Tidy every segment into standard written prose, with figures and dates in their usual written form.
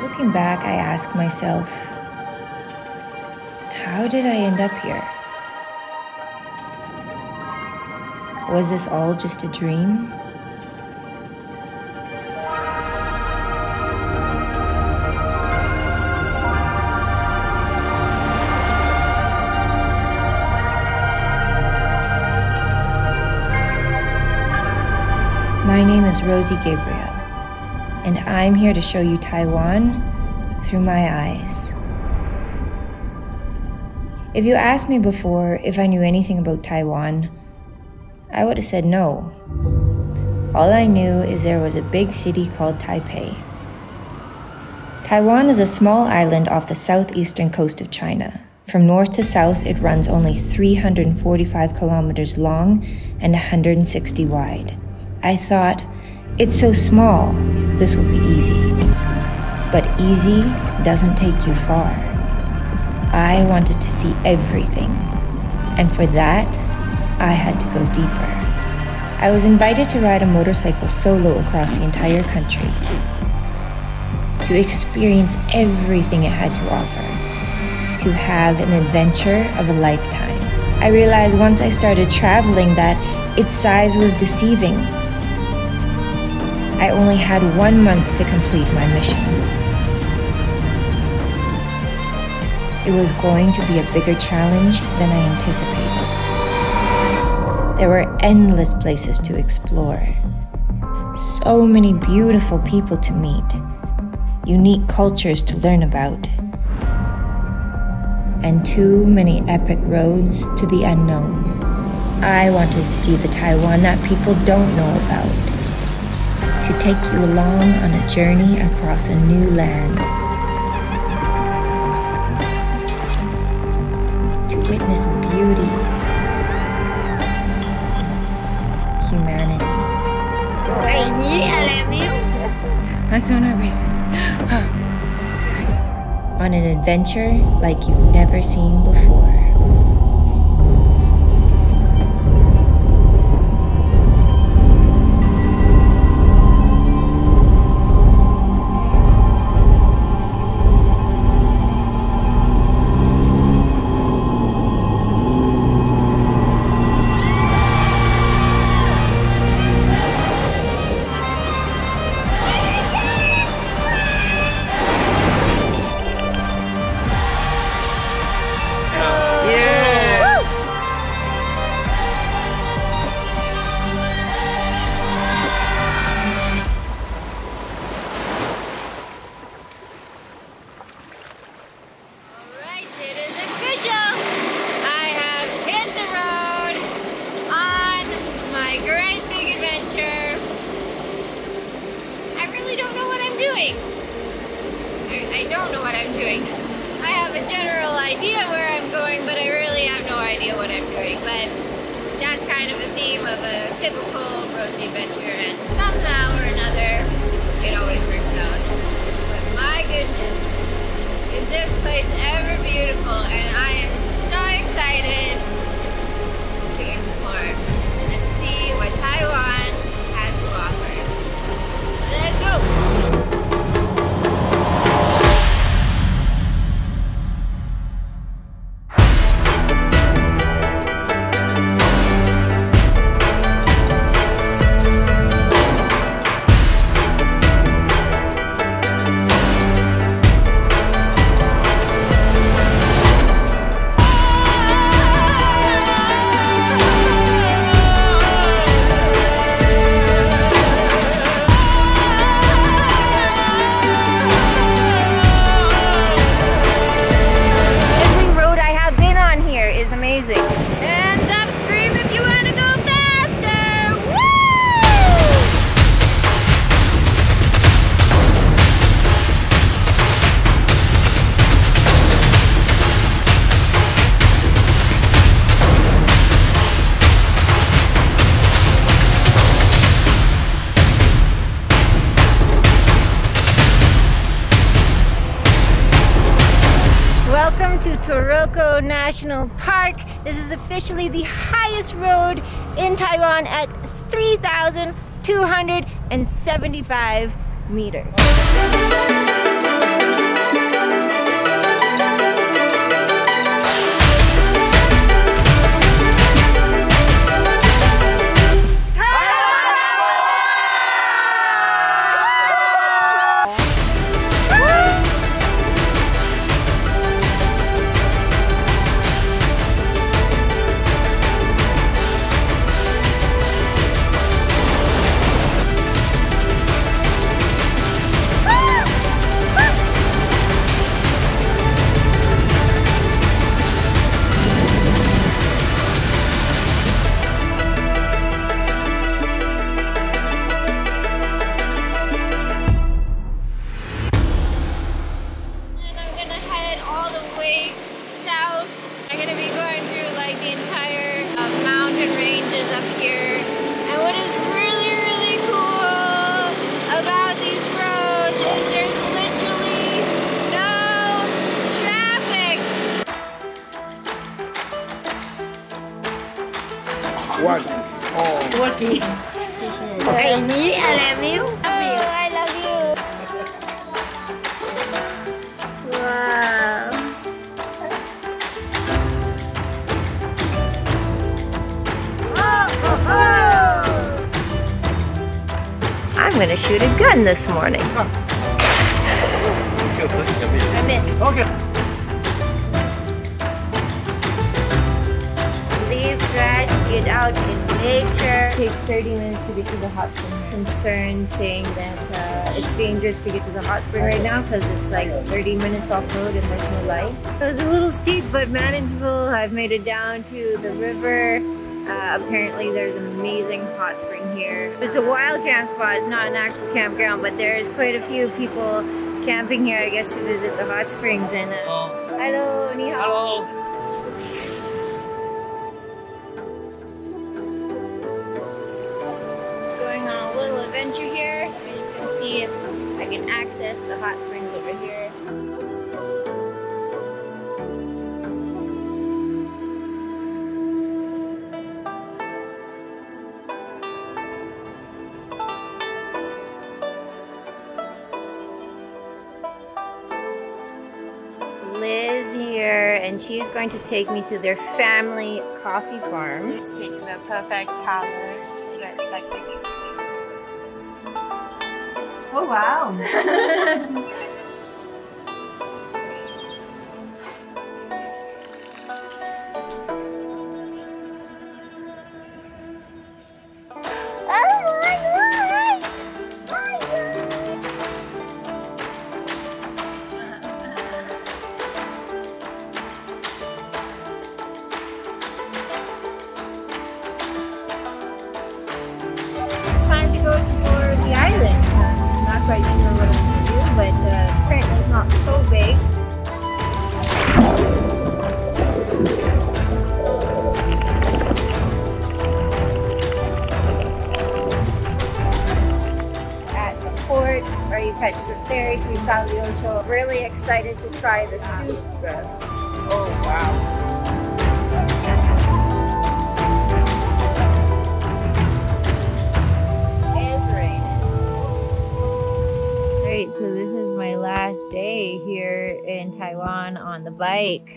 Looking back, I ask myself, how did I end up here? Was this all just a dream? My name is Rosie Gabriel, and I'm here to show you Taiwan through my eyes. If you asked me before if I knew anything about Taiwan, I would have said no. All I knew is there was a big city called Taipei. Taiwan is a small island off the southeastern coast of China. From north to south, it runs only 345 kilometers long and 160 wide. I thought, it's so small, this will be easy. But easy doesn't take you far. I wanted to see everything, and for that, I had to go deeper. I was invited to ride a motorcycle solo across the entire country, to experience everything it had to offer, to have an adventure of a lifetime. I realized once I started traveling that its size was deceiving. I only had 1 month to complete my mission. It was going to be a bigger challenge than I anticipated. There were endless places to explore, so many beautiful people to meet, unique cultures to learn about, and too many epic roads to the unknown. I wanted to see the Taiwan that people don't know about, to take you along on a journey across a new land, to witness beauty, humanity. I'm so nervous. On an adventure like you've never seen before. I don't know what I'm doing. I have a general idea where I'm going, but I really have no idea what I'm doing. But that's kind of the theme of a typical Rosie adventure, and somehow or another, it always works out. But my goodness, is this place ever beautiful, and I am so excited to explore and see what Taiwan has to offer. Let's go! Welcome to Taroko National Park. This is officially the highest road in Taiwan at 3,275 meters. Lucky. Okay, me, I love you. Oh, I love you. Wow. I'm gonna shoot a gun this morning. I missed. Okay. Leave trash, get out in nature. It takes 30 minutes to get to the hot spring. Concerned saying that it's dangerous to get to the hot spring right now because it's like 30 minutes off road and there's no light. It was a little steep but manageable. I've made it down to the river. Apparently there's an amazing hot spring here. It's a wild camp spot, it's not an actual campground, but there's quite a few people camping here, I guess, to visit the hot springs. And hello, ni hao. Hello. Going on a little adventure here. I'm just gonna see if I can access the hot springs over here. Liz here, and she's going to take me to their family coffee farm. Just pick the perfect color. Like this. Oh wow! It's time to go explore the island. I'm not quite sure what I'm going to do, but apparently it's not so big. At the port, where you catch the ferry through Taliocho. Really excited to try the sushi. Oh, wow. Great, so this is my last day here in Taiwan on the bike.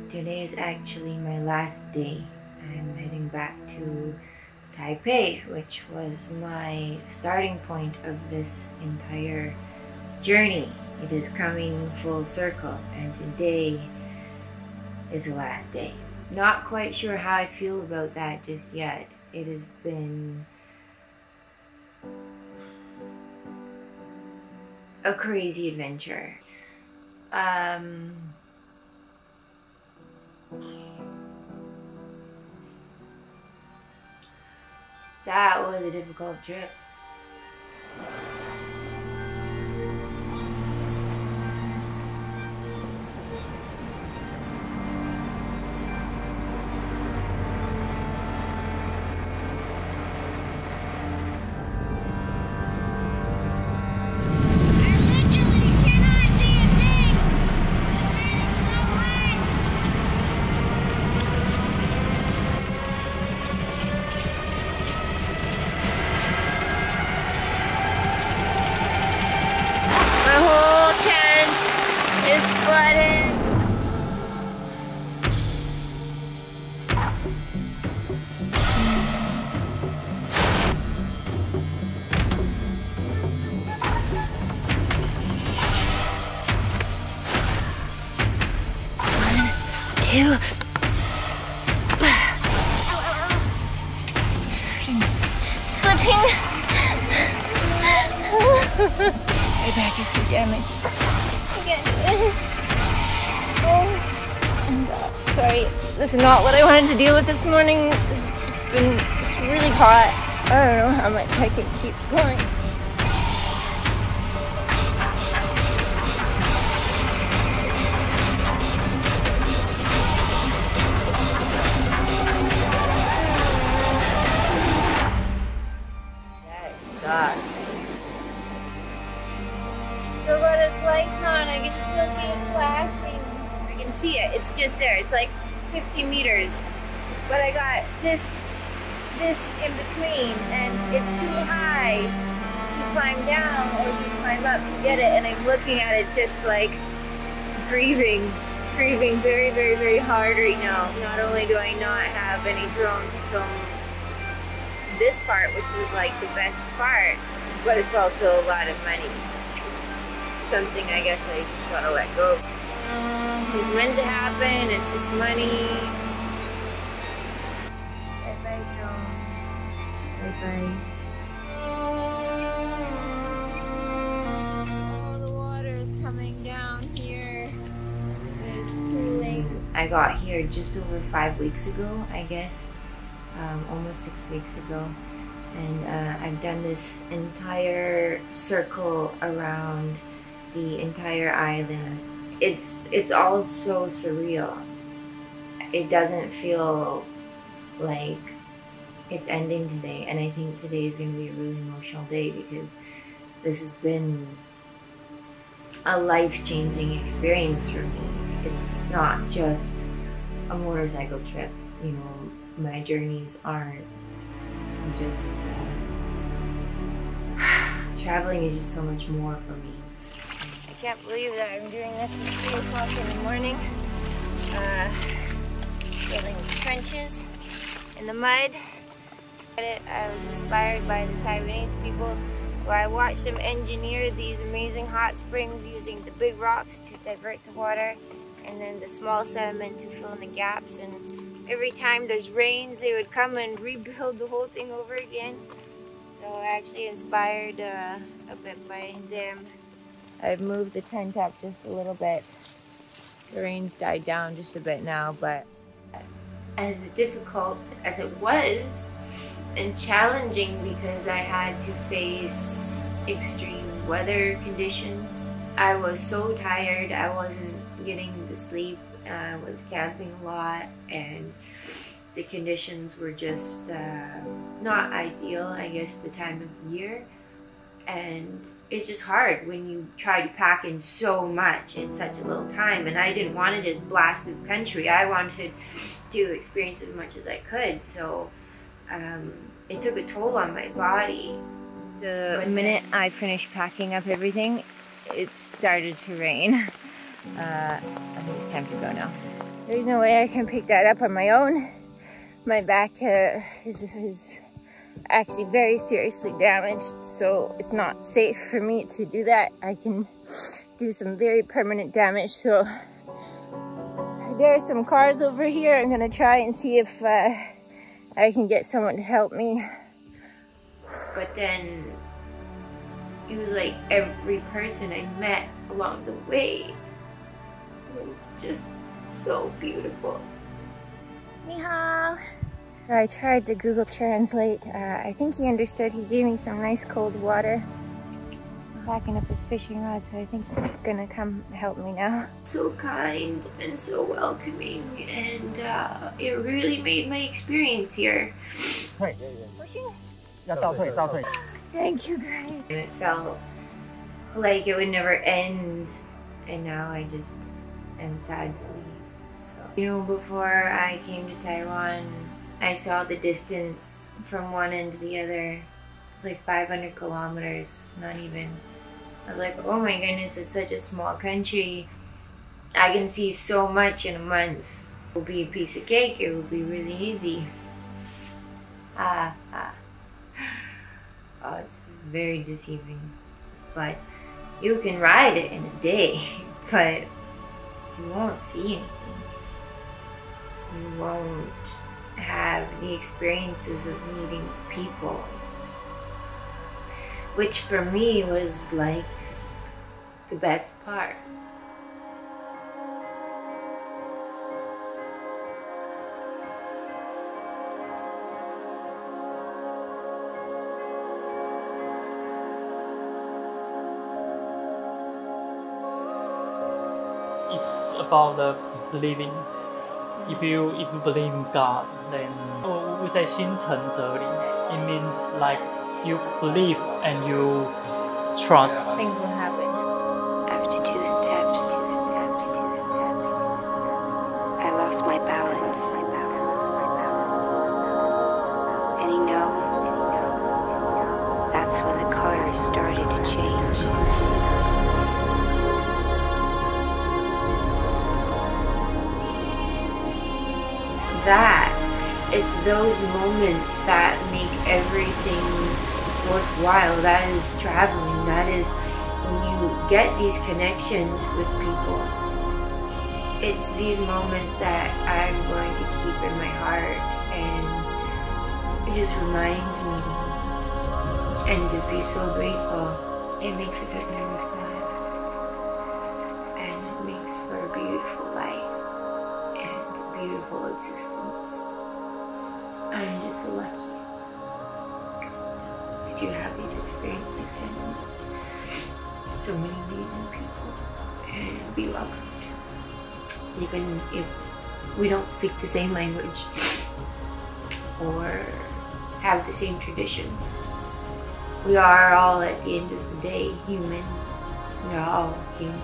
Today is actually my last day. I'm heading back to Taipei, which was my starting point of this entire journey. It is coming full circle, and today is the last day. Not quite sure how I feel about that just yet. It has been a crazy adventure. That was a difficult trip. Slipping. My back is too damaged. Again. Oh. Sorry, this is not what I wanted to deal with this morning. It's really hot. I don't know how much I can keep going. Sucks. Still got its lights on. I can still see it flashing. I can see it. It's just there. It's like 50 meters. But I got this this in between, and it's too high to climb down or to climb up to get it, and I'm looking at it just like grieving very, very, very hard right now. Not only do I not have any drone to film this part, which was like the best part, but it's also a lot of money. Something I guess I just gotta let go. It's meant to happen, it's just money. Bye-bye, drone. Bye-bye. Oh, the water is coming down here. It's cooling. I got here just over 5 weeks ago, I guess. Almost 6 weeks ago. And I've done this entire circle around the entire island. It's all so surreal. It doesn't feel like it's ending today, and I think today is going to be a really emotional day because this has been a life-changing experience for me. It's not just a motorcycle trip, you know, my journeys aren't just traveling is just so much more for me. I can't believe that I'm doing this at 3 o'clock in the morning, building trenches in the mud. I was inspired by the Taiwanese people, where I watched them engineer these amazing hot springs using the big rocks to divert the water and then the small sediment to fill in the gaps. And every time there's rains, they would come and rebuild the whole thing over again. So I actually inspired a bit by them. I've moved the tent up just a little bit. The rain's died down just a bit now, but as difficult as it was and challenging because I had to face extreme weather conditions. I was so tired, I wasn't getting to sleep, I was camping a lot, and the conditions were just not ideal, I guess, the time of year. And it's just hard when you try to pack in so much in such a little time. And I didn't want to just blast through the country. I wanted to experience as much as I could. So it took a toll on my body. The minute I finished packing up everything, it started to rain. I think it's time to go now. There's no way I can pick that up on my own. My back is actually very seriously damaged, so it's not safe for me to do that. I can do some very permanent damage. So there are some cars over here. I'm gonna try and see if I can get someone to help me. But then it was like every person I met along the way was just so beautiful. Ni hao. I tried to Google Translate. I think he understood. He gave me some nice cold water. I'm backing up his fishing rod, so I think he's gonna come help me now. So kind and so welcoming, and it really made my experience here. Thank you guys. And it felt like it would never end, and now I just am sad to leave. So, you know, before I came to Taiwan, I saw the distance from one end to the other. It's like 500 kilometers, not even. I was like, oh my goodness, it's such a small country. I can see so much in a month. It will be a piece of cake, it will be really easy. Oh, it's very deceiving. But you can ride it in a day, but you won't see anything. You won't have the experiences of meeting people, which for me was like the best part. It's about the believing. If you believe in God, then 我在心诚则灵. It means like you believe and you trust. Things will happen. After 2 steps, I lost my balance, and started to change. It's those moments that make everything worthwhile. That is traveling. That is when you get these connections with people. It's these moments that I'm going to keep in my heart and just remind me and just be so grateful. It makes a good memory for life, and it makes for a beautiful life and a beautiful existence. I'm just so lucky that you have these experiences and so many amazing people, and be welcomed. Even if we don't speak the same language or have the same traditions, we are all, at the end of the day, human. We're all human,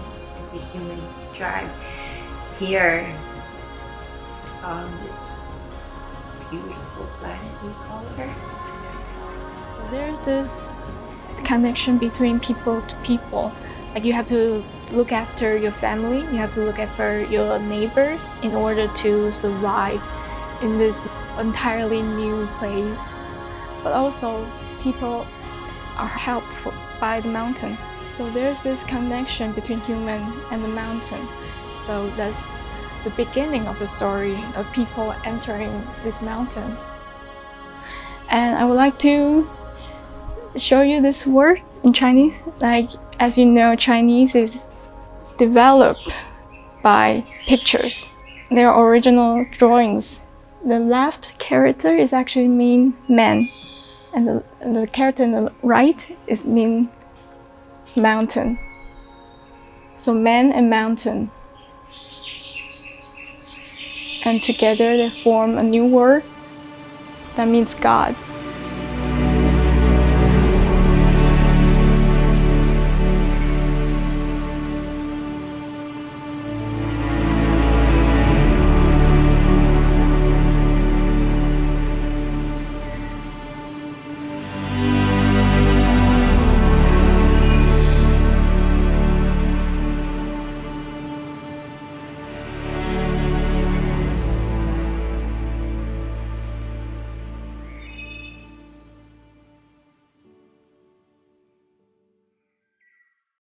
the human tribe here on this beautiful planet we call Earth. So there's this connection between people to people. Like, you have to look after your family, you have to look after your neighbors in order to survive in this entirely new place. But also, people are helped by the mountain. So there's this connection between human and the mountain. So that's the beginning of the story of people entering this mountain. And I would like to show you this word in Chinese. Like, as you know, Chinese is developed by pictures. They are original drawings. The left character is actually mean man, and the character on the right is mean mountain. So man and mountain, and together they form a new word that means God.